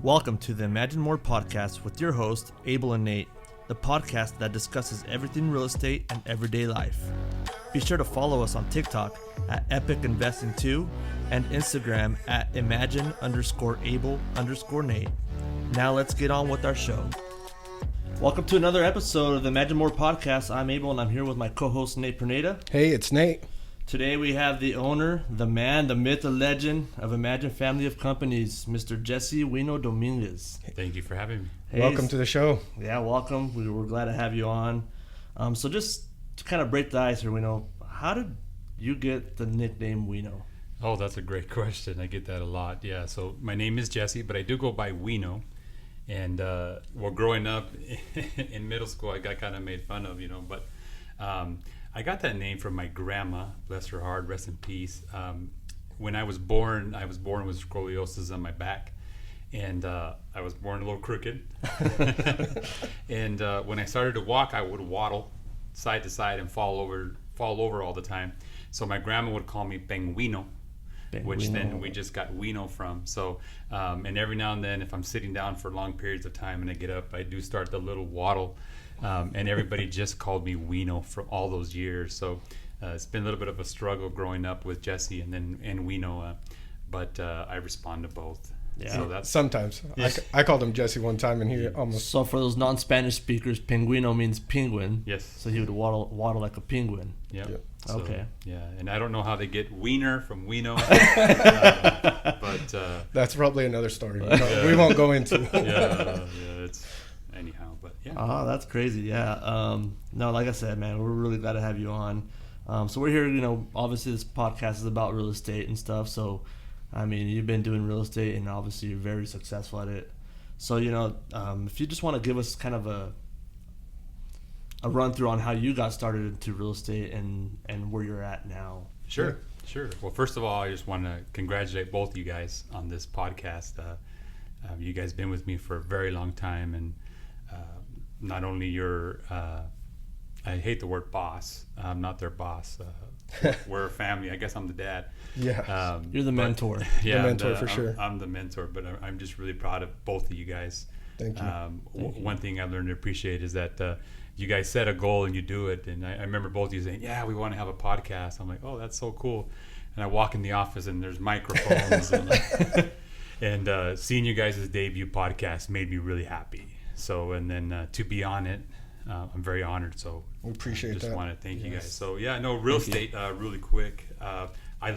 Welcome to the Imagine More podcast with your hosts, Abel and Nate, the podcast that discusses everything real estate and everyday life. Be sure to follow us on TikTok at Epic Investing 2 and Instagram at Imagine_Able_Nate. Now let's get on with our show. Welcome to another episode of the Imagine More podcast. I'm Abel and I'm here with my co-host Nate Perneda. Hey, it's Nate. Today we have the owner, the man, the myth, the legend of Imagine Family of Companies, Mr. Jesse Weno Dominguez. Thank you for having me. Hey, welcome to the show. Yeah, welcome. We're glad to have you on. So just to kind of break the ice here, Weno, how did you get the nickname Weno? Oh, that's a great question. I get that a lot. Yeah, so my name is Jesse, but I do go by Weno. And growing up in middle school, I got kind of made fun of, but I got that name from my grandma, bless her heart, rest in peace. When I was born with scoliosis on my back, and I was born a little crooked. And when I started to walk, I would waddle side to side and fall over all the time. So my grandma would call me Penguino, which then we just got Weno from. So, and every now and then, if I'm sitting down for long periods of time and I get up, I do start the little waddle. And everybody just called me Weno for all those years. So it's been a little bit of a struggle growing up with Jesse and Weno, but I respond to both. Yeah. So that's Sometimes. Yes. I called him Jesse one time and he almost... So for those non-Spanish speakers, Penguino means penguin. Yes. So he would waddle like a penguin. Yeah. Yep. So, Okay. Yeah, and I don't know how they get wiener from Weno, but that's probably another story. We won't go into. yeah, it's anyhow. But yeah. Oh, that's crazy. Yeah. No, like I said, man, we're really glad to have you on. So we're here, obviously this podcast is about real estate and stuff. So, I mean, you've been doing real estate and obviously you're very successful at it. So, if you just want to give us kind of a run through on how you got started into real estate and where you're at now. Sure. Well, first of all, I just want to congratulate both of you guys on this podcast. You guys been with me for a very long time, and not only your, I hate the word boss. I'm not their boss. We're a family. I guess I'm the dad. Yeah. You're the mentor. Yeah, the mentor for sure. I'm the mentor, but I'm just really proud of both of you guys. Thank you. One thing I've learned to appreciate is that you guys set a goal and you do it. And I remember both of you saying, yeah, we want to have a podcast. I'm like, oh, that's so cool. And I walk in the office and there's microphones. and seeing you guys' debut podcast made me really happy. So, and then to be on it, I'm very honored. So we appreciate that. Just want to thank you guys. So yeah, no, real estate, really quick. I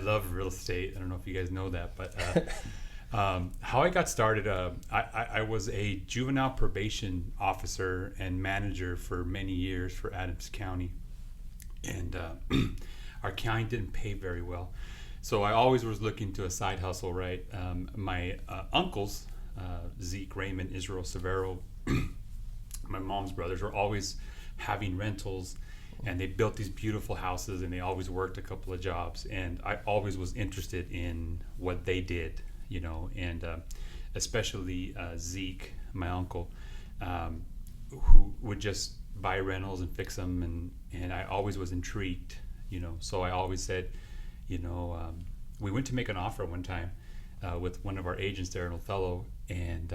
love real estate. I don't know if you guys know that, but how I got started, I was a juvenile probation officer and manager for many years for Adams County. And our county didn't pay very well. So I always was looking to a side hustle, right? My uncles, Zeke, Raymond, Israel, Severo, my mom's brothers were always having rentals, and they built these beautiful houses, and they always worked a couple of jobs. And I always was interested in what they did, and especially Zeke, my uncle, who would just buy rentals and fix them, and I always was intrigued, So I always said, we went to make an offer one time with one of our agents there in Othello, and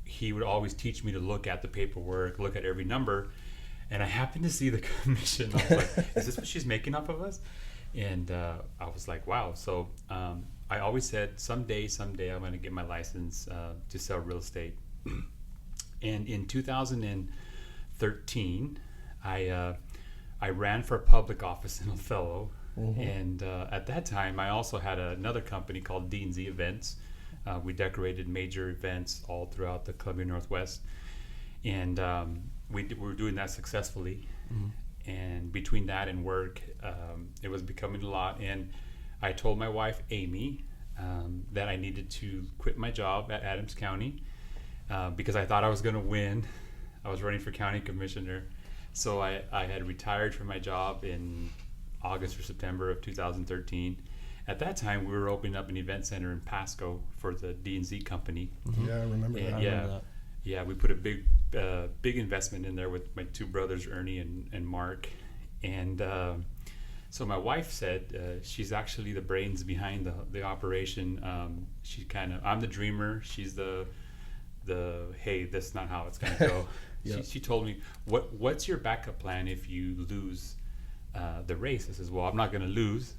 he would always teach me to look at the paperwork, look at every number, and I happened to see the commission. I was like, is this what she's making off of us? And I was like, wow. So I always said, someday I'm going to get my license to sell real estate. And in 2013, I ran for public office in Othello. Mm-hmm. And at that time, I also had another company called D&Z Events. We decorated major events all throughout the Columbia Northwest. And we were doing that successfully. Mm-hmm. And between that and work, it was becoming a lot. And I told my wife, Amy, that I needed to quit my job at Adams County because I thought I was going to win. I was running for county commissioner. So I had retired from my job in August or September of 2013. At that time, we were opening up an event center in Pasco for the D&Z company. Mm-hmm. Yeah, I remember that. Remember that. Yeah, we put a big investment in there with my two brothers, Ernie and Mark. And so my wife said she's actually the brains behind the operation. I'm the dreamer. She's the hey, that's not how it's going to go. Yep. She told me, what's your backup plan if you lose the race? I says, well, I'm not going to lose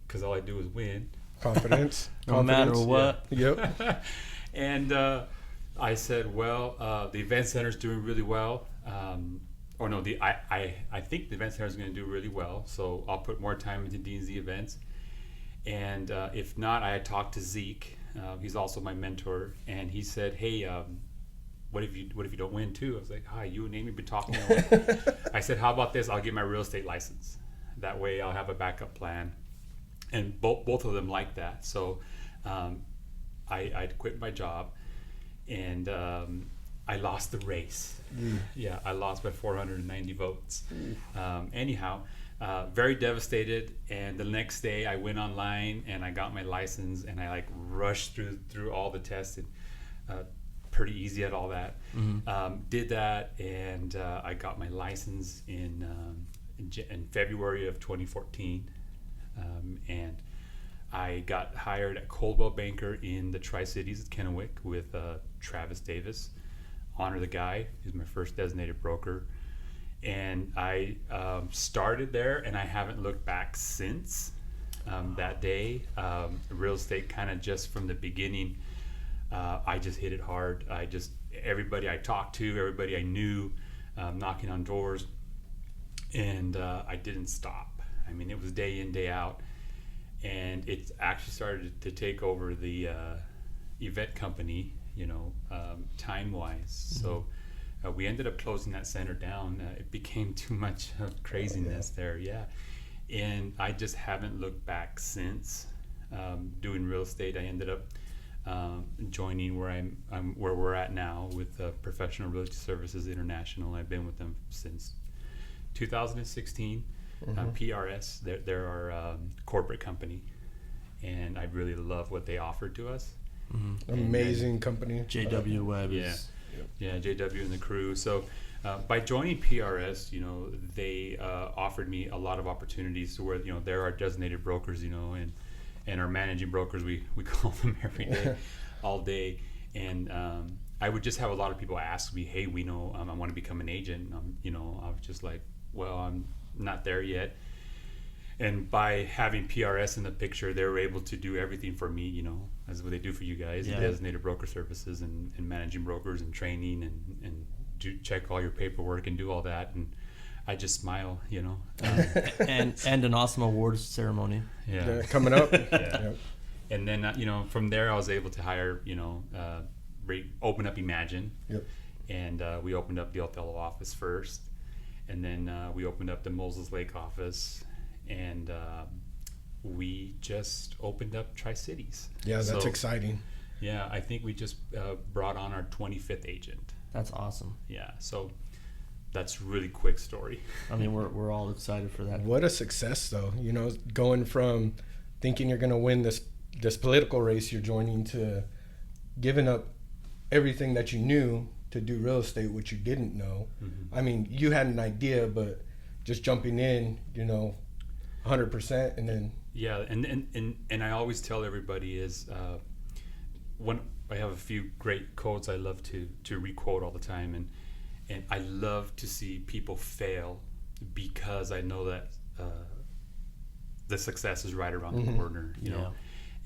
because all I do is win. Confidence. No matter what. Yeah. Yep. And I said, well, the event center's doing really well. I think the event center is going to do really well. So I'll put more time into D&Z events. And if not, I had talked to Zeke. He's also my mentor, and he said, hey, what if you don't win too? I was like, hi, you and Amy been talking. I said, how about this? I'll get my real estate license. That way I'll have a backup plan. And both of them like that. So I quit my job, and I lost the race. Yeah, I lost by 490 votes. Anyhow, very devastated. And the next day I went online and I got my license, and I rushed through all the tests, and pretty easy at all that. Did that, and I got my license in February of 2014. And I got hired at Coldwell Banker in the Tri-Cities at Kennewick with Travis Davis. Honor the guy. He's my first designated broker. And I started there, and I haven't looked back since that day. Real estate kind of just from the beginning, I just hit it hard. Everybody I talked to, everybody I knew, knocking on doors, and I didn't stop. I mean, it was day in, day out. And it actually started to take over the event company, time-wise. So we ended up closing that center down. It became too much of craziness there, yeah. And I just haven't looked back since doing real estate. I ended up joining where we're at now with Professional Realty Services International. I've been with them since 2016. PRS, they're our corporate company, and I really love what they offer to us. Amazing company. JW Webb. Yeah, JW and the crew. So by joining PRS, they offered me a lot of opportunities to where they're our designated brokers, and our managing brokers. We call them every day, all day, and I would just have a lot of people ask me, hey, I want to become an agent. I was just like, well, I'm not there yet. And by having PRS in the picture, they were able to do everything for me, as what they do for you guys, designated broker services and managing brokers and training and check all your paperwork and do all that. And I just smile, and an awesome awards ceremony. Yeah, coming up. Yep. And then, from there I was able to hire, open up Imagine. Yep. And we opened up the Othello office first. And then we opened up the Moses Lake office, and we just opened up Tri-Cities. Yeah, that's exciting. Yeah, I think we just brought on our 25th agent. That's awesome. Yeah, so that's really quick story. I mean, we're all excited for that. What a success, though. Going from thinking you're going to win this political race you're joining to giving up everything that you knew to do real estate, which you didn't know. I mean, you had an idea, but just jumping in, 100%, and then and I always tell everybody is when I have a few great quotes I love to requote all the time, and I love to see people fail because I know that the success is right around the corner,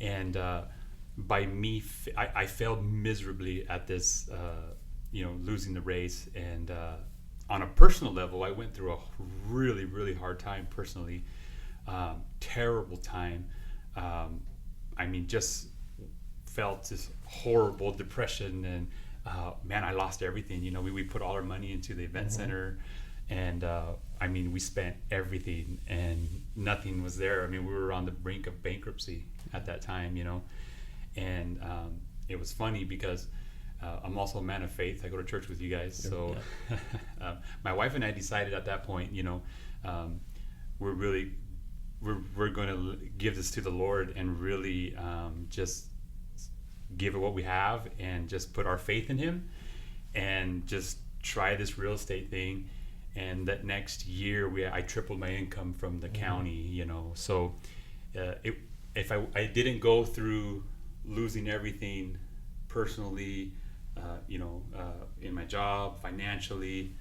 and by me, I failed miserably at this. Losing the race, and on a personal level, I went through a really, really hard time personally, terrible time. I mean, just felt this horrible depression, and I lost everything. We put all our money into the event center, and we spent everything, and nothing was there. I mean, we were on the brink of bankruptcy at that time, and it was funny because I'm also a man of faith. I go to church with you guys. So my wife and I decided at that point, we're going to give this to the Lord and really just give it what we have and just put our faith in Him and just try this real estate thing. And that next year, I tripled my income from the county, So if I didn't go through losing everything personally, in my job, financially,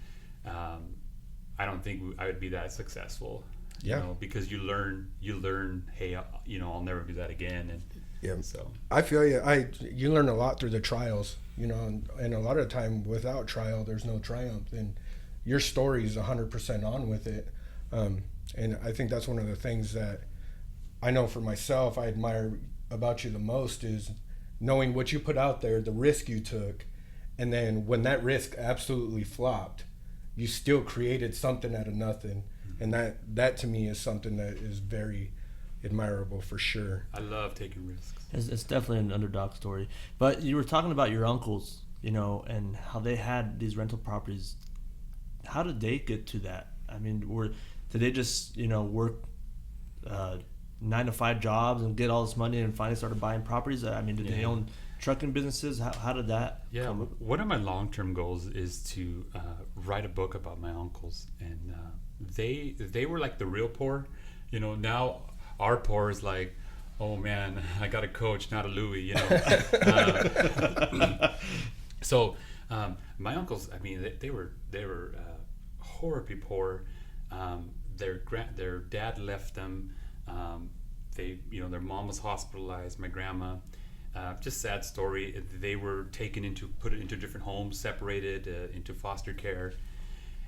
I don't think I would be that successful. Yeah. Because you learn, hey, I'll never do that again. And Yeah. so I feel you. You learn a lot through the trials, and a lot of the time without trial, there's no triumph. And your story is 100% on with it. And I think that's one of the things that I know for myself, I admire about you the most is knowing what you put out there, the risk you took. And then when that risk absolutely flopped, you still created something out of nothing. And that to me is something that is very admirable for sure. I love taking risks. It's definitely an underdog story. But you were talking about your uncles, and how they had these rental properties. How did they get to that? I mean, did they just work 9-to-5 jobs and get all this money and finally started buying properties? I mean, did they own trucking businesses? How did that come? One of my long-term goals is to write a book about my uncles, and they were like the real poor. Now our poor is like, oh man, I got a Coach, not a Louis. So my uncles, I mean, they were horribly poor. Their dad left them. Their mom was hospitalized. My grandma. Just sad story. They were put into different homes, separated into foster care,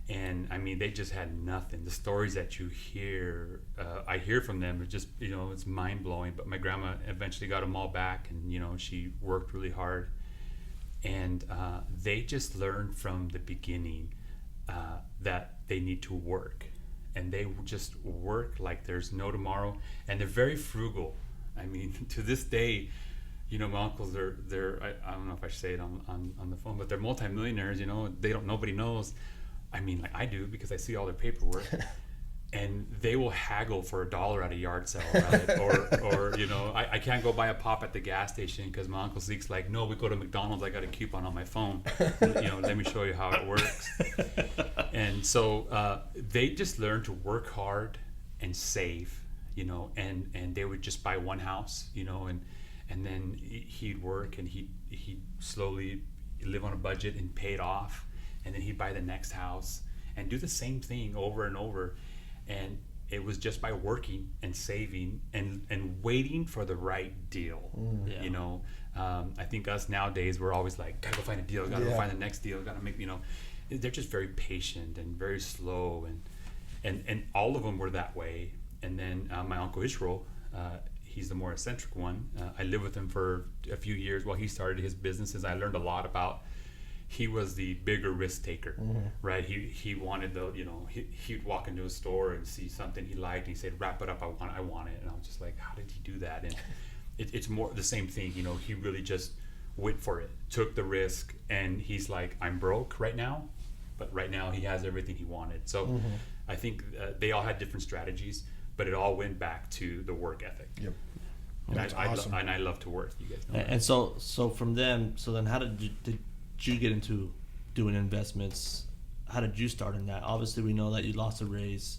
and I mean they just had nothing. The stories that you hear, I hear from them, are just it's mind blowing. But my grandma eventually got them all back, and she worked really hard, and they just learned from the beginning that they need to work, and they just work like there's no tomorrow, and they're very frugal. I mean, to this day. My uncles, they're I don't know if I should say it on the phone, but they're multimillionaires. Nobody knows. I mean, like I do, because I see all their paperwork, and they will haggle for $1 at a yard sale, right? or I can't go buy a pop at the gas station because my Uncle Zeke's like, no, we go to McDonald's. I got a coupon on my phone. Let me show you how it works. And so they just learned to work hard and save, and they would just buy one house, and then he'd work and he'd slowly live on a budget and pay it off, and then he'd buy the next house and do the same thing over and over. And it was just by working and saving and waiting for the right deal. I think us nowadays, we're always like, gotta go find a deal, gotta go find the next deal, gotta make, they're just very patient and very slow, and all of them were that way. And then my Uncle Israel, he's the more eccentric one. I lived with him for a few years while he started his businesses. I learned a lot about. He was the bigger risk taker, right? He wanted he'd walk into a store and see something he liked, and he said, "Wrap it up, I want it." And I was just like, how did he do that? And it's more the same thing. He really just went for it, took the risk, and he's like, I'm broke right now, but right now he has everything he wanted. So I think they all had different strategies, but it all went back to the work ethic. Yep. And That's awesome. I love to work. You guys know that. And so from them, then how did you get into doing investments? How did you start in that? Obviously, we know that you lost a raise.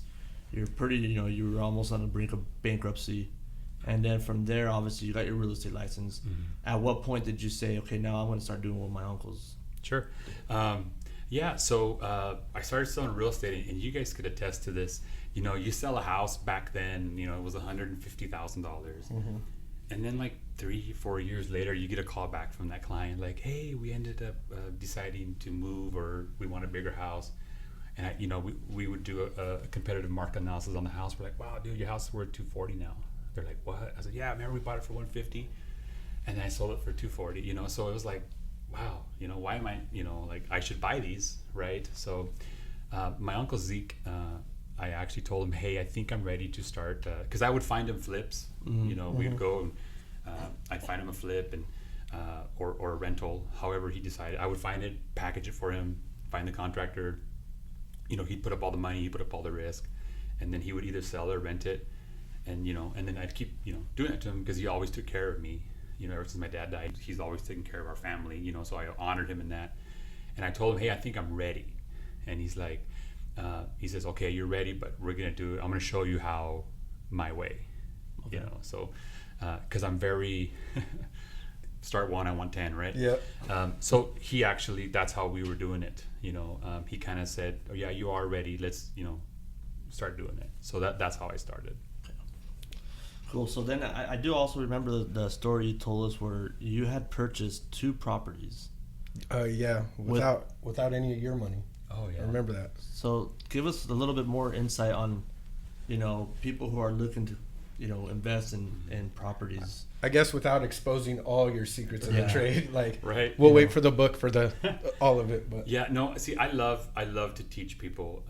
You're pretty, you were almost on the brink of bankruptcy. And then from there, obviously, you got your real estate license. At what point did you say, okay, now I'm going to start doing what my uncles? Sure. So I started selling real estate, and you guys could attest to this. You sell a house back then, it was $150,000. And then like 3-4 years later, you get a call back from that client like, hey, we ended up deciding to move, or we want a bigger house. And we would do a competitive market analysis on the house. We're like, wow, dude, your house is worth $240 now. They're like, what? I said, yeah, remember we bought it for $150, and I sold it for $240. So it was like, wow, why am I, I should buy these, right? So my Uncle Zeke, I actually told him, hey, I think I'm ready to start, because I would find him flips. We'd go, I'd find him a flip and or a rental, however he decided. I would find it, package it for him, find the contractor. He'd put up all the money, he'd put up all the risk, and then he would either sell or rent it. And and then I'd keep doing that to him because he always took care of me. Ever since my dad died, he's always taken care of our family. So I honored him in that. And I told him, hey, I think I'm ready. And he's like, he says, okay, you're ready, but we're gonna do it. I'm gonna show you how my way. Okay. So because I'm very start one, I want 10, right? Yeah. So he actually, that's how we were doing it. He kind of said, oh yeah, you are ready. Let's, start doing it. So that's how I started. Cool. So then I do also remember the story you told us where you had purchased 2 properties. Yeah, without any of your money. Oh yeah. I remember that. So give us a little bit more insight on, people who are looking to, invest in properties. I guess without exposing all your secrets of the trade, like right. We'll wait for the book for the all of it. But yeah, no. See, I love to teach people.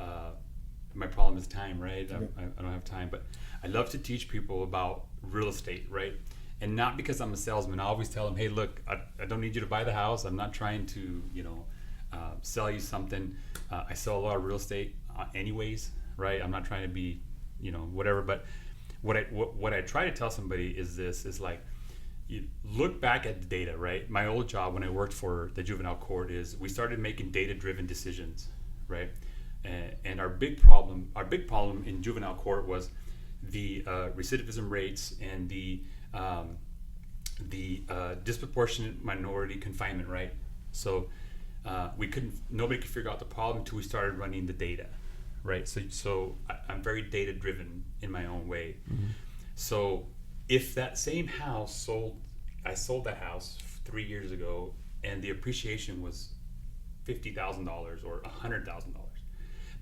My problem is time, right? I don't have time, but I love to teach people about real estate, right? And not because I'm a salesman. I always tell them, hey, look, I don't need you to buy the house. I'm not trying to, sell you something. I sell a lot of real estate anyways, right? I'm not trying to be, whatever. But what I try to tell somebody is like, you look back at the data, right? My old job when I worked for the juvenile court is we started making data-driven decisions, right? And our big problem in juvenile court was the recidivism rates and the disproportionate minority confinement, right? So nobody could figure out the problem until we started running the data, right? So I'm very data driven in my own way. Mm-hmm. So if that same house I sold that house 3 years ago, and the appreciation was $50,000 or $100,000.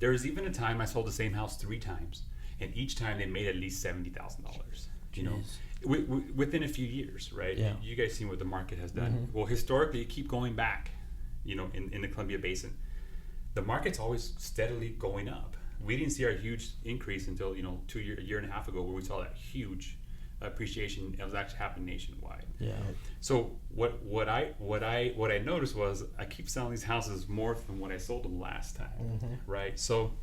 There was even a time I sold the same house 3 times, and each time they made at least $70,000. Within a few years, right? Yeah. You guys seen what the market has done. Mm-hmm. Well, historically, you keep going back. In the Columbia Basin, the market's always steadily going up. We didn't see our huge increase until a year and a half ago, where we saw that huge appreciation. It was actually happening nationwide. Yeah. So what I noticed was I keep selling these houses more than what I sold them last time, mm-hmm. right? So,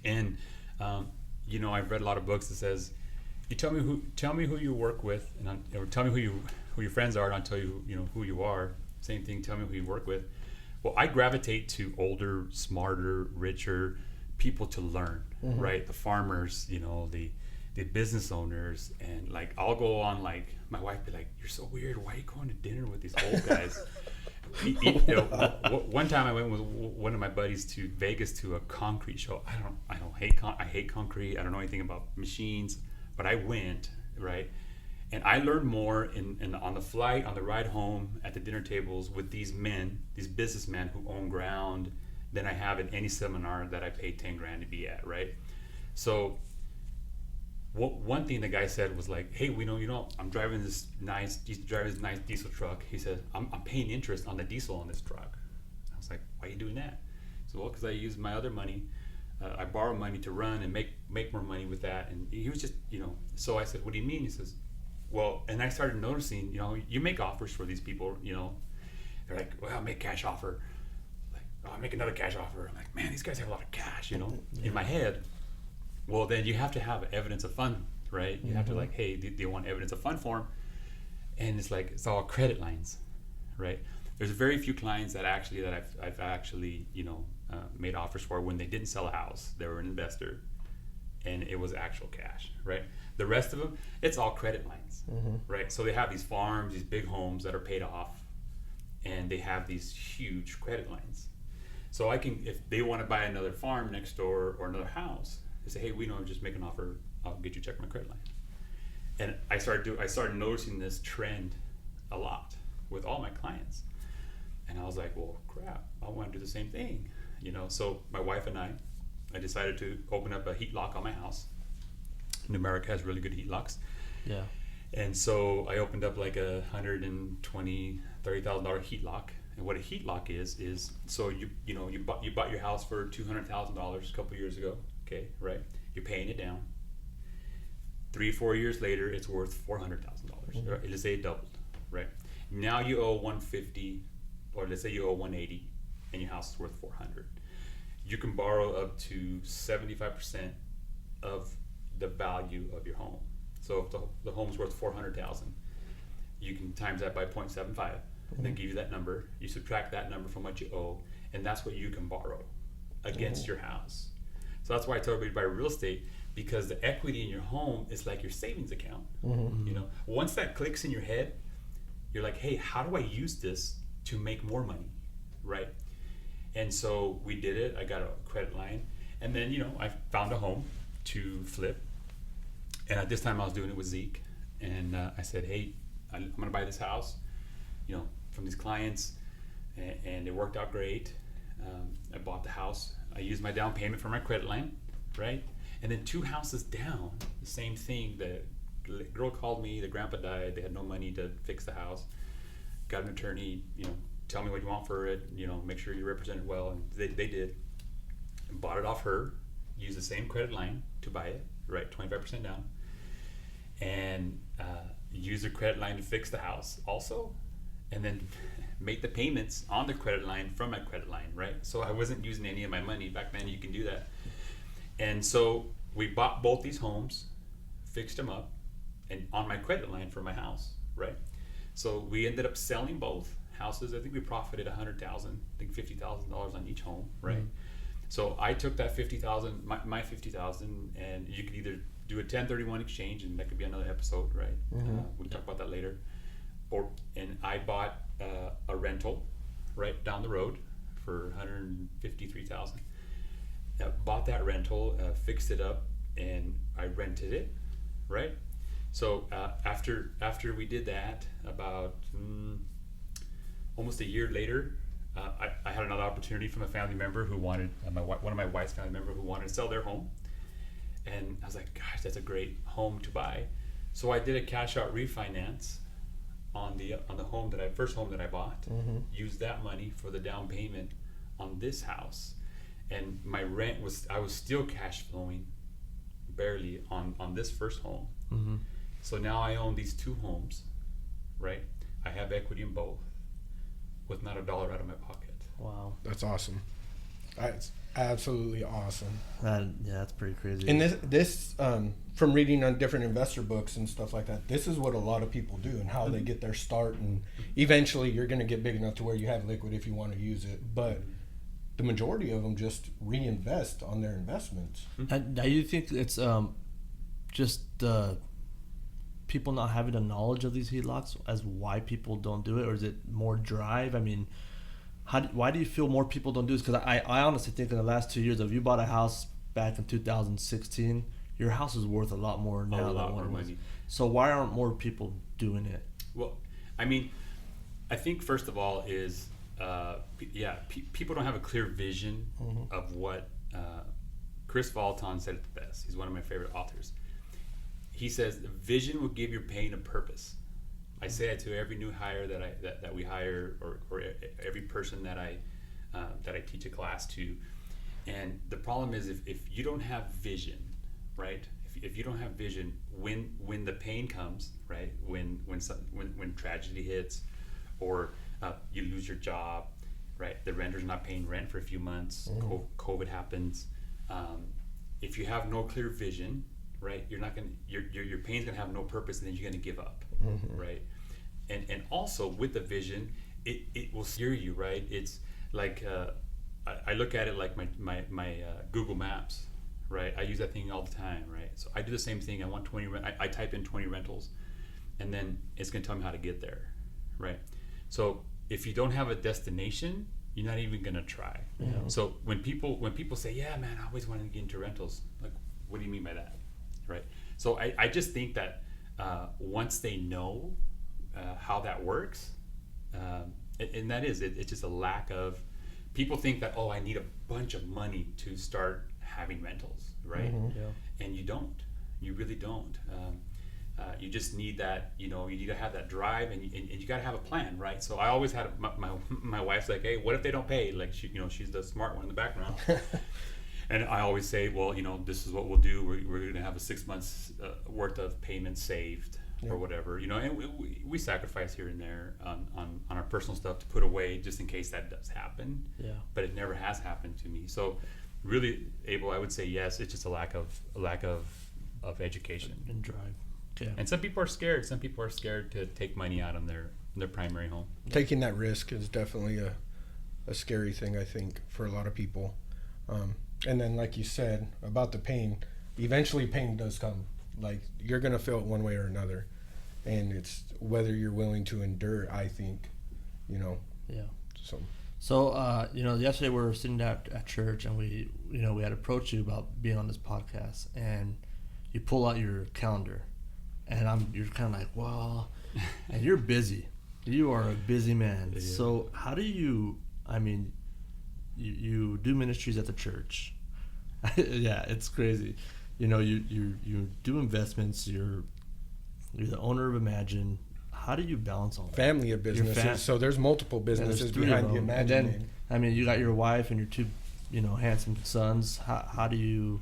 and I've read a lot of books that says, you tell me who you work with, or tell me who your friends are, and I'll tell you who you are. Same thing. Tell me who you work with. Well, I gravitate to older, smarter, richer people to learn, mm-hmm. right? The farmers, the business owners, and like I'll go on, like my wife be like, "You're so weird. Why are you going to dinner with these old guys?" One time I went with one of my buddies to Vegas to a concrete show. I hate concrete. I don't know anything about machines, but I went, right? And I learned more on the flight, on the ride home, at the dinner tables with these businessmen who own ground, than I have in any seminar that I paid $10,000 to be at, right? So one thing the guy said was like, hey, I'm driving this nice diesel truck. He said, I'm paying interest on the diesel on this truck. I was like, why are you doing that? He said, well, because I use my other money. I borrow money to run and make more money with that. And he was just, so I said, what do you mean? He says, well, and I started noticing, you make offers for these people, they're like, well, I'll make cash offer. Like, oh, I'll make another cash offer. I'm like, man, these guys have a lot of cash, in my head. Well, then you have to have evidence of fund, right? You mm-hmm. have to like, hey, do you want evidence of fund form? And it's like, it's all credit lines, right? There's very few clients that I've actually, made offers for when they didn't sell a house. They were an investor, and it was actual cash, right? The rest of them, it's all credit lines, mm-hmm. right? So they have these farms, these big homes that are paid off, and they have these huge credit lines. So if they want to buy another farm next door or another house, they say, hey, just make an offer, I'll get you a check on my credit line. And I started noticing this trend a lot with all my clients. And I was like, well, crap, I want to do the same thing, So my wife and I decided to open up a heat lock on my house. New America has really good heat locks. Yeah. And so I opened up like $120,000-$30,000 heat lock. And what a heat lock is so you bought your house for $200,000 a couple years ago, okay, right? You're paying it down. 3-4 years later, it's worth $400,000. Mm-hmm. Right? Let's say it doubled, right? Now you owe $150, or let's say you owe $180, and your house is worth $400. You can borrow up to 75% of the value of your home. So if the home's worth $400,000, you can times that by 0.75, mm-hmm. and then give you that number. You subtract that number from what you owe, and that's what you can borrow against mm-hmm. your house. So that's why I tell everybody to buy real estate, because the equity in your home is like your savings account. Mm-hmm. Once that clicks in your head, you're like, hey, how do I use this to make more money, right? And so we did it. I got a credit line, and then I found a home to flip. And at this time, I was doing it with Zeke, and I said, hey, I'm gonna buy this house, from these clients, and it worked out great. I bought the house. I used my down payment for my credit line, right? And then 2 houses down, the same thing. The girl called me. The grandpa died. They had no money to fix the house. Got an attorney. Tell me what you want for it. Make sure you're represented well. And they did. And bought it off her. Used the same credit line to buy it. Right, 25% down. And used the credit line to fix the house also. And then make the payments on the credit line from my credit line, right? So I wasn't using any of my money. Back then you can do that. And so we bought both these homes, fixed them up, and on my credit line for my house, right? So we ended up selling both houses. I think we profited $100,000, I think $50,000 on each home, right? Mm-hmm. So I took that $50,000, my $50,000, and you could either do a 1031 exchange, and that could be another episode, right? Mm-hmm. We'll talk about that later. And I bought a rental right down the road for $153,000. Bought that rental, fixed it up, and I rented it, right? So after we did that, about almost a year later, I had another opportunity from a family member who wanted one of my wife's family member who wanted to sell their home, and I was like, gosh, that's a great home to buy. So I did a cash out refinance on the first home that I bought. Mm-hmm. Used that money for the down payment on this house, and my rent I was still cash flowing barely on this first home. Mm-hmm. So now I own these 2 homes, right? I have equity in both with not a dollar out of my pocket. Wow, that's awesome. That's absolutely awesome. That's pretty crazy. And this from reading on different investor books and stuff like that, this is what a lot of people do and how they get their start. And eventually you're going to get big enough to where you have liquid if you want to use it. But the majority of them just reinvest on their investments. Now you think it's just people not having the knowledge of these HELOCs as why people don't do it, or is it more drive? I mean, why do you feel more people don't do this? Because I honestly think in the last 2 years, if you bought a house back in 2016, your house is worth a lot more now than what it was. So why aren't more people doing it? Well, I mean, I think first of all is people don't have a clear vision mm-hmm. of what Chris Valton said it the best. He's one of my favorite authors. He says, vision will give your pain a purpose. I say it to every new hire that we hire, or every person that I teach a class to. And the problem is if you don't have vision, right? If you don't have vision, when the pain comes, right? When tragedy hits, or you lose your job, right? The renter's not paying rent for a few months. Mm-hmm. COVID happens. If you have no clear vision, right? You're not gonna. Your pain's gonna have no purpose, and then you're gonna give up, mm-hmm. right? And also with the vision, it will steer you, right? It's like I look at it like my Google Maps, right? I use that thing all the time, right? So I do the same thing. I want 20. I type in 20 rentals, and then it's gonna tell me how to get there, right? So if you don't have a destination, you're not even gonna try. Yeah. So when people say, yeah, man, I always wanted to get into rentals, like, what do you mean by that? Right. So I just think that once they know how that works, and that is it's just a lack of, people think that, I need a bunch of money to start having rentals, right? Mm-hmm. Yeah. And you really don't. You just need that, you need to have that drive, and you got to have a plan, right? So I always had my wife's like, hey, what if they don't pay? Like, she's the smart one in the background. And I always say, well, this is what we'll do. We're going to have a 6 months worth of payments saved, or whatever, and we sacrifice here and there on our personal stuff to put away just in case that does happen. Yeah. But it never has happened to me. So really, Abel, I would say yes. It's just a lack of education and drive. Yeah. And some people are scared. Some people are scared to take money out on their primary home. Taking that risk is definitely a scary thing, I think, for a lot of people. And then, like you said, about the pain, eventually pain does come. Like, you're going to feel it one way or another. and it's whether you're willing to endure, I think, you know. Yeah. So yesterday we were sitting at church, and we had approached you about being on this podcast, and you pull out your calendar, and you're kind of like, well, and you're busy. You are a busy man. Yeah. So how do you? I mean, you do ministries at the church. Yeah, it's crazy. You do investments. You're the owner of Imagine. How do you balance all that? Family of businesses. So there's multiple businesses behind the Imagine name. I mean, you got your wife and your two, handsome sons. How do you?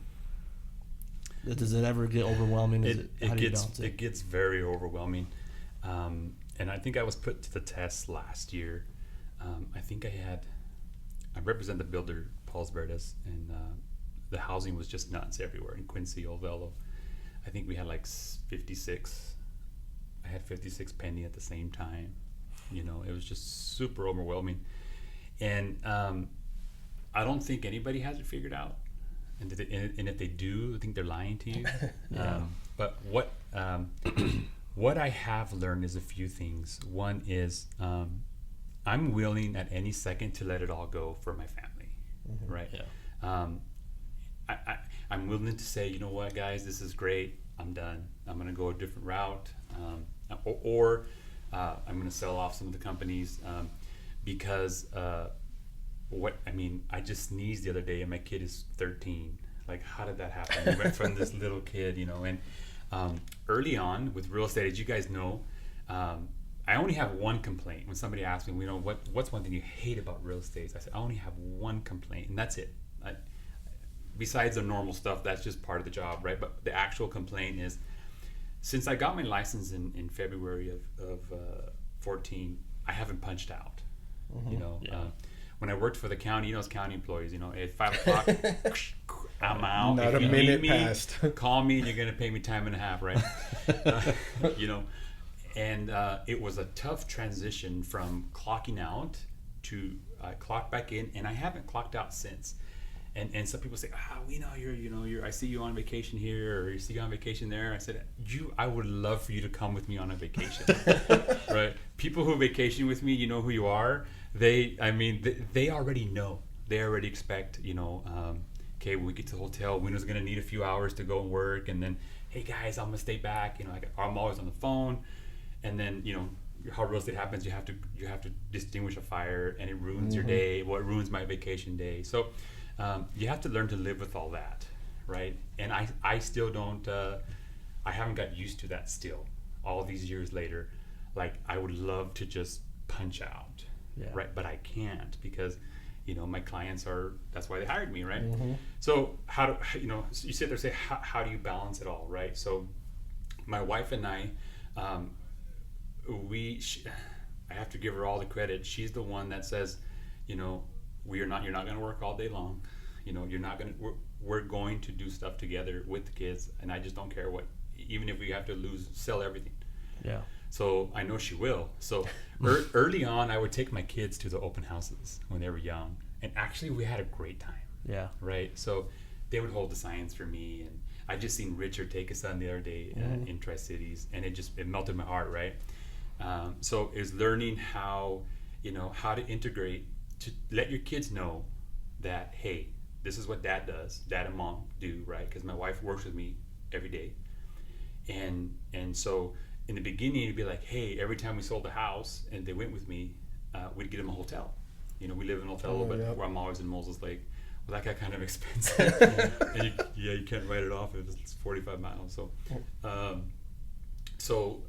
Does it ever get overwhelming? It gets very overwhelming, and I think I was put to the test last year. I represent the builder Paul's Verdes, and the housing was just nuts everywhere in Quincy, Old Velo. I think we had like 56. I had 56 pending at the same time. It was just super overwhelming. And I don't think anybody has it figured out. And if they do, I think they're lying to you. Yeah. But what I have learned is a few things. One is I'm willing at any second to let it all go for my family, right? Yeah. I'm willing to say, you know what, guys, this is great. I'm done. I'm going to go a different route. I'm going to sell off some of the companies because I just sneezed the other day and my kid is 13. Like, how did that happen? We went from this little kid, and early on with real estate, as you guys know, I only have one complaint. When somebody asks me, what's one thing you hate about real estate? I said, I only have one complaint, and that's it. Besides the normal stuff, that's just part of the job, right? But the actual complaint is, since I got my license in February of 14, I haven't punched out. When I worked for the county, as county employees, at 5 o'clock, I'm out. Not a minute passed. Call me, and you're going to pay me time and a half, right? And it was a tough transition from clocking out to clock back in, and I haven't clocked out since. And some people say, we know you're I see you on vacation here, or you see you on vacation there. I said, I would love for you to come with me on a vacation, right? People who vacation with me, you know who you are. They already know. They already expect, okay, when we get to the hotel, Weno's going to need a few hours to go and work. And then, hey guys, I'm going to stay back. I'm always on the phone. And then, how real estate happens, you have to distinguish a fire, and it ruins your day. Well, it ruins my vacation day. So you have to learn to live with all that, right? And I still don't, I haven't got used to that still, all these years later. Like, I would love to just punch out, right? But I can't because, my clients that's why they hired me, right? So you sit there and say, how do you balance it all, right? So my wife and I have to give her all the credit. She's the one that says, you're not going to work all day long. We're going to do stuff together with the kids, and I just don't care what, even if we have to sell everything. Yeah. So I know she will. So early on, I would take my kids to the open houses when they were young, and actually we had a great time. Yeah. Right. So they would hold the signs for me, and I just seen Richard take his son the other day in Tri-Cities, and it melted my heart. Right. So is learning how to integrate, to let your kids know that, hey, this is what dad does, dad and mom do, right? Because my wife works with me every day. And so in the beginning, it'd be like, hey, every time we sold a house and they went with me, we'd get them a hotel. We live in a hotel a little bit where I'm always in Moses Lake. Well, that got kind of expensive. And you can't write it off if it's 45 miles. So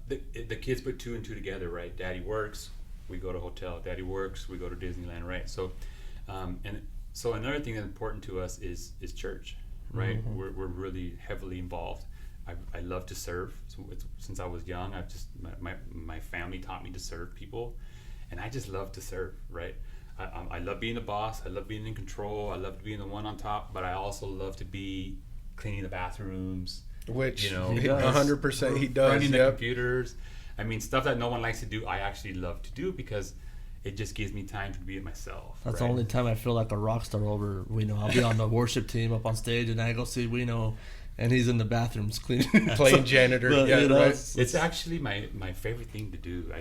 the kids put two and two together, right? Daddy works, we go to hotel. Daddy works, we go to Disneyland, right? So, so another thing that's important to us is church, right? We're really heavily involved. I love to serve. So since I was young, my family taught me to serve people, and I just love to serve, right? I love being the boss. I love being in control. I love being the one on top, but I also love to be cleaning the bathrooms. Which 100% he does. Running the computers. I mean, stuff that no one likes to do, I actually love to do because it just gives me time to be it myself. That's the only time I feel like a rock star over Weno. I'll be on the worship team up on stage, and I go see Weno, and he's in the bathrooms cleaning, playing janitor. But, Yeah, you know, right. It's actually my favorite thing to do.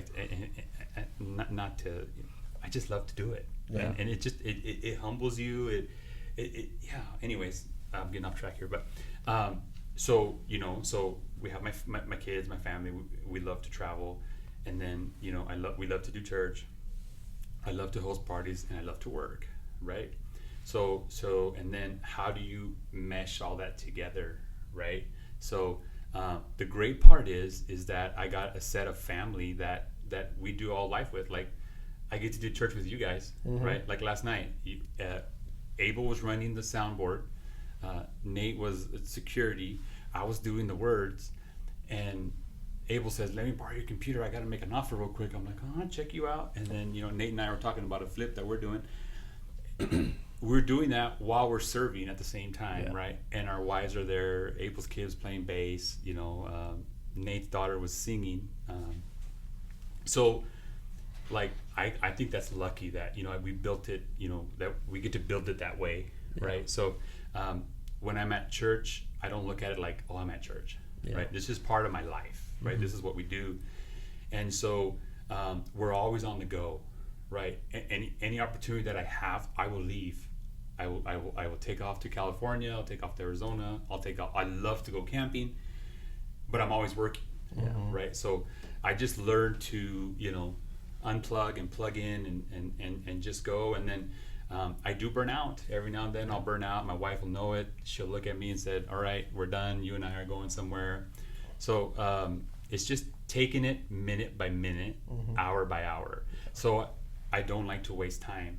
Not to. I just love to do it. Yeah. And it just it humbles you. It yeah. Anyways, I'm getting off track here, but so we have my kids, my family. We love to travel, and then we love to do church. I love to host parties, and I love to work. Right. So and then how do you mesh all that together, right? So the great part is that I got a set of family that we do all life with. Like I get to do church with you guys, right? Like last night, Abel was running the soundboard, Nate was security, I was doing the words, and Abel says, "Let me borrow your computer. I got to make an offer real quick." I'm like, "Oh, check you out." And then Nate and I were talking about a flip that we're doing. We're doing that while we're serving at the same time, right? And our wives are there. Abel's kid was playing bass. Nate's daughter was singing. So, like, I think that's lucky that we built it. That we get to build it that way, right? So, when I'm at church, I don't look at it like, "Oh, I'm at church," right? This is part of my life, right? This is what we do, and so we're always on the go. Right. Any opportunity that I have, I will leave. I will take off to California. I'll take off to Arizona. I'll take off. I love to go camping, but I'm always working. Right. So I just learned to unplug and plug in and just go. And then I do burn out every now and then. I'll burn out. My wife will know it. She'll look at me and said, "All right, we're done. You and I are going somewhere." So it's just taking it minute by minute, hour by hour. So I don't like to waste time,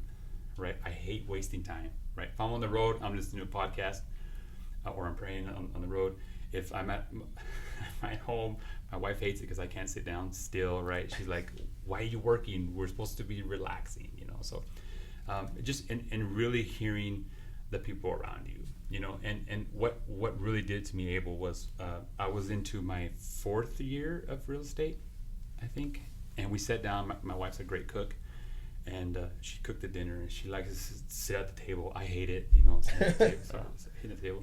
right? I hate wasting time, right? If I'm on the road, I'm listening to a podcast, or I'm praying on the road. If I'm at home, my wife hates it because I can't sit down still, right? She's like, "Why are you working? We're supposed to be relaxing," So just and really hearing the people around you, and what really did to me, Abel, was I was into my 4th year of real estate, I think, and we sat down. My wife's a great cook. And she cooked the dinner, and she likes to sit at the table. I hate it, sitting at the table, so I was hitting the table.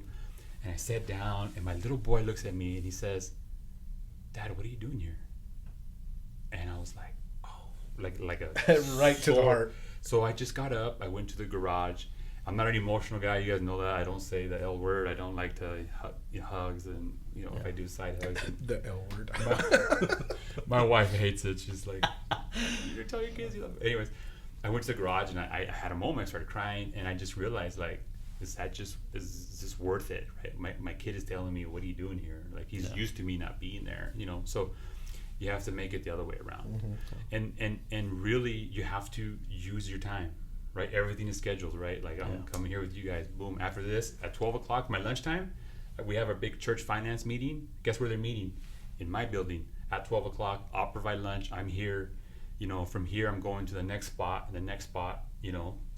And I sat down, and my little boy looks at me, and he says, "Dad, what are you doing here?" And I was like, "Oh," like a right to the heart. So I just got up. I went to the garage. I'm not an emotional guy. You guys know that. I don't say the L word. I don't like to hugs, and if I do side hugs. The L word. My wife hates it. She's like, "You tell your kids you love it." Anyways, I went to the garage, and I had a moment. I started crying, and I just realized, like, is this worth it, right? My kid is telling me, "What are you doing here?" Like, he's used to me not being there, So you have to make it the other way around, and really you have to use your time, right? Everything is scheduled, right? Like, I'm coming here with you guys. Boom. After this, at 12 o'clock, my lunchtime, we have our big church finance meeting. Guess where they're meeting? In my building at 12 o'clock. I'll provide lunch. I'm here. From here, I'm going to the next spot, and the next spot,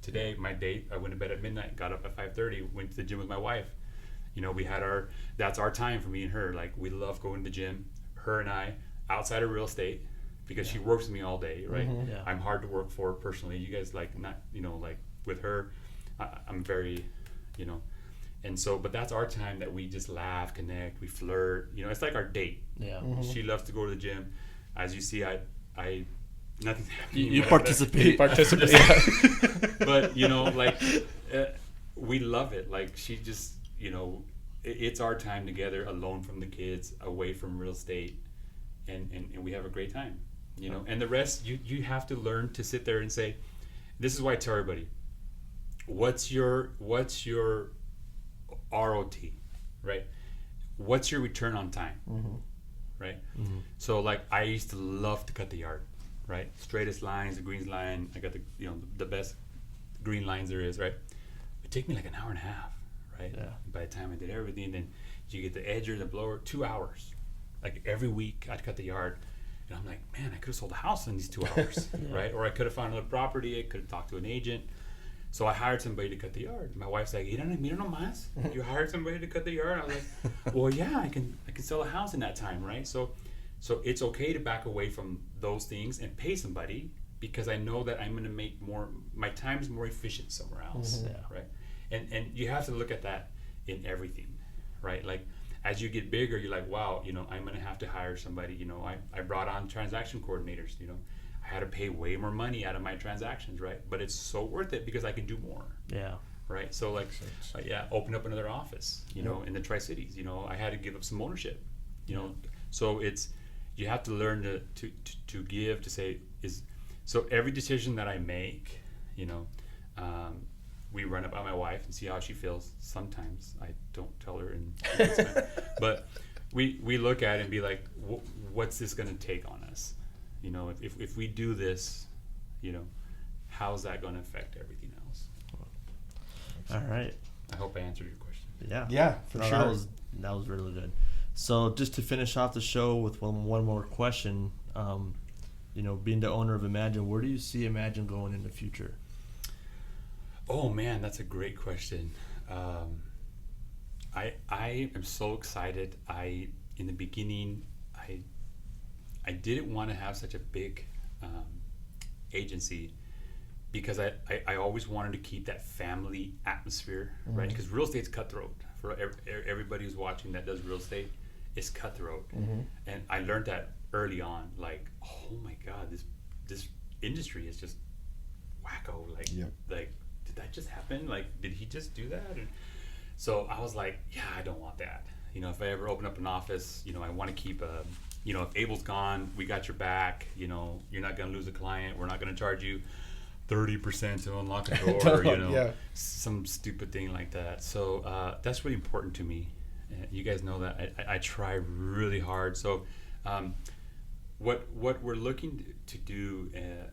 today, my date, I went to bed at midnight, got up at 5:30, went to the gym with my wife. We had that's our time for me and her. Like, we love going to the gym, her and I, outside of real estate, because she works with me all day, right? I'm hard to work for personally. You guys, like, not, like with her, I'm very, and so, but that's our time that we just laugh, connect, we flirt. It's like our date. She loves to go to the gym. As you see, I nothing's happening. You participate. You participate. But we love it. Like, she just, it's our time together, alone from the kids, away from real estate, and we have a great time. And the rest, you have to learn to sit there and say, this is why I tell everybody, what's your ROT, right? What's your return on time, right? So, like, I used to love to cut the yard, right? Straightest lines, the greens line. I got the best green lines there is, right? It took me like an hour and a half, right? By the time I did everything, then you get the edger, the blower, 2 hours. Like, every week I'd cut the yard, and I'm like, man, I could have sold a house in these 2 hours, right? Or I could have found another property. I could have talked to an agent. So I hired somebody to cut the yard. My wife's like, mira nomás, you hired somebody to cut the yard? I was like, well, yeah, I can sell a house in that time, right? So it's okay to back away from those things and pay somebody, because I know that I'm going to make more, my time is more efficient somewhere else, right? And you have to look at that in everything, right? Like, as you get bigger, you're like, wow, I'm going to have to hire somebody. I brought on transaction coordinators. I had to pay way more money out of my transactions, right? But it's so worth it because I can do more. Yeah. Right. So like, open up another office, in the Tri-Cities. I had to give up some ownership, So you have to learn to give, to say so every decision that I make, we run it by my wife and see how she feels. Sometimes I don't tell her, but we look at it and be like, what's this going to take on us? If we do this, how's that going to affect everything else? All right. I hope I answered your question. Yeah, for sure. That was really good. So just to finish off the show with one more question, being the owner of Imagine, where do you see Imagine going in the future? Oh man, that's a great question. I am so excited. In the beginning, I didn't want to have such a big agency because I always wanted to keep that family atmosphere, right? Because real estate's cutthroat. For everybody who's watching that does real estate, it's cutthroat. And I learned that early on. Like, oh my God, this industry is just wacko. Like, did that just happen? Like, did he just do that? And so I was like, yeah, I don't want that. If I ever open up an office, I want to keep if Abel's gone, we got your back. You're not going to lose a client. We're not going to charge you 30% to unlock a door, some stupid thing like that. So that's really important to me. You guys know that I try really hard. So what we're looking to do,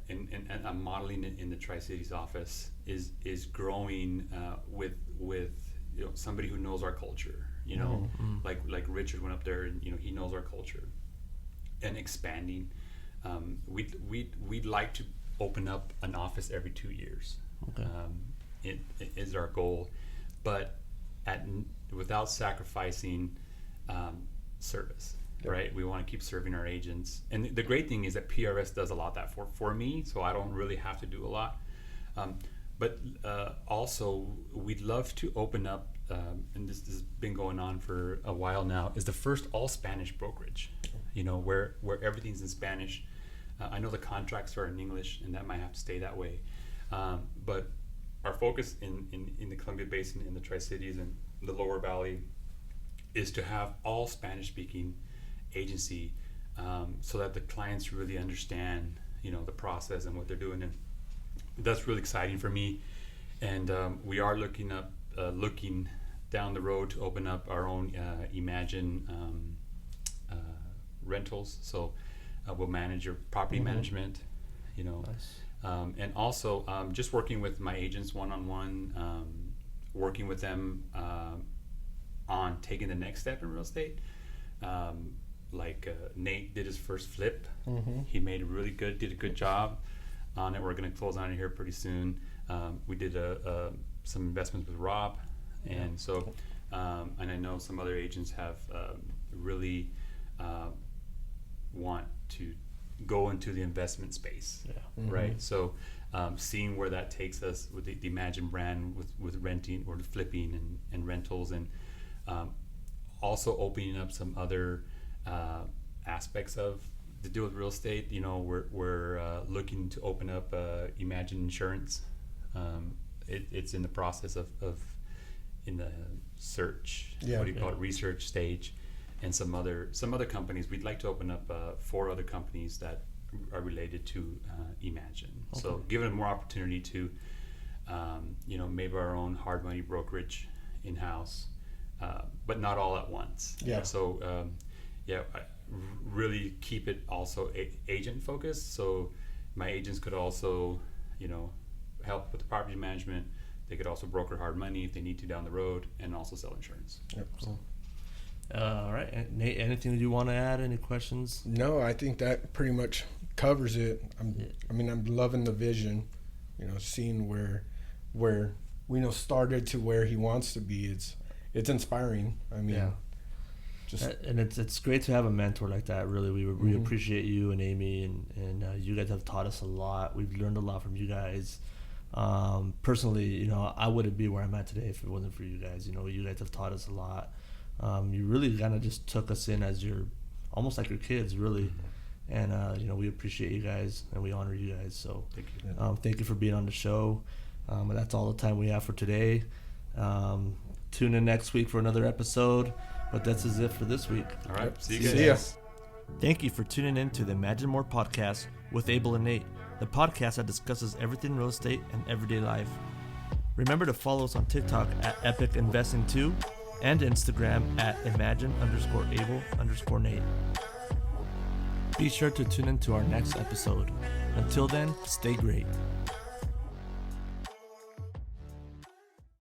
and I'm modeling it in the Tri-Cities office, is growing with somebody who knows our culture. Like Richard went up there, and he knows our culture, and expanding. We'd like to open up an office every 2 years. Okay. It is our goal, but without sacrificing service. Yep. Right? We want to keep serving our agents. And the great thing is that PRS does a lot that for me, so I don't really have to do a lot. But also, we'd love to open up, and this has been going on for a while now, is the first all-Spanish brokerage, where everything's in Spanish. I know the contracts are in English, and that might have to stay that way. But our focus in the Columbia Basin, in the Tri-Cities, and the Lower Valley, is to have all Spanish-speaking agency, so that the clients really understand, the process and what they're doing, and that's really exciting for me. And we are looking down the road to open up our own Imagine rentals. So we'll manage your property management, Nice. And also just working with my agents one-on-one, working with them on taking the next step in real estate. Nate did his first flip. He did a good job on it. We're going to close on it here pretty soon. We did some investments with Rob, and so and I know some other agents have really want to go into the investment space, right? So seeing where that takes us with the Imagine brand, with renting or flipping and rentals, and also opening up some other aspects of the deal with real estate. We're looking to open up Imagine Insurance. It's in the process of in the search, what do you call it, research stage. And some other companies. We'd like to open up 4 other companies that are related to Imagine. Okay. So giving them more opportunity to, maybe our own hard money brokerage in-house, but not all at once. Yeah. So, I really keep it also agent focused. So my agents could also, help with the property management. They could also broker hard money if they need to down the road, and also sell insurance. Yep. Cool. All right, Nate, anything that you want to add? Any questions? No, I think that pretty much covers it. I'm loving the vision, seeing where Weno started to where he wants to be. It's inspiring. It's great to have a mentor like that. Really, we appreciate you and Amy, and you guys have taught us a lot. We've learned a lot from you guys. Personally, I wouldn't be where I'm at today if it wasn't for you guys. You guys have taught us a lot. You really kind of just took us in as your, almost like your kids, really. And, we appreciate you guys and we honor you guys. So Thank you. thank you for being on the show. And that's all the time we have for today. Tune in next week for another episode. But this is it for this week. All right. See you See guys. ya. Thank you for tuning in to the Imagine More podcast with Abel and Nate, the podcast that discusses everything real estate and everyday life. Remember to follow us on TikTok at Epic Investing 2 and Instagram at Imagine_Able_Nate. Be sure to tune in to our next episode. Until then, stay great.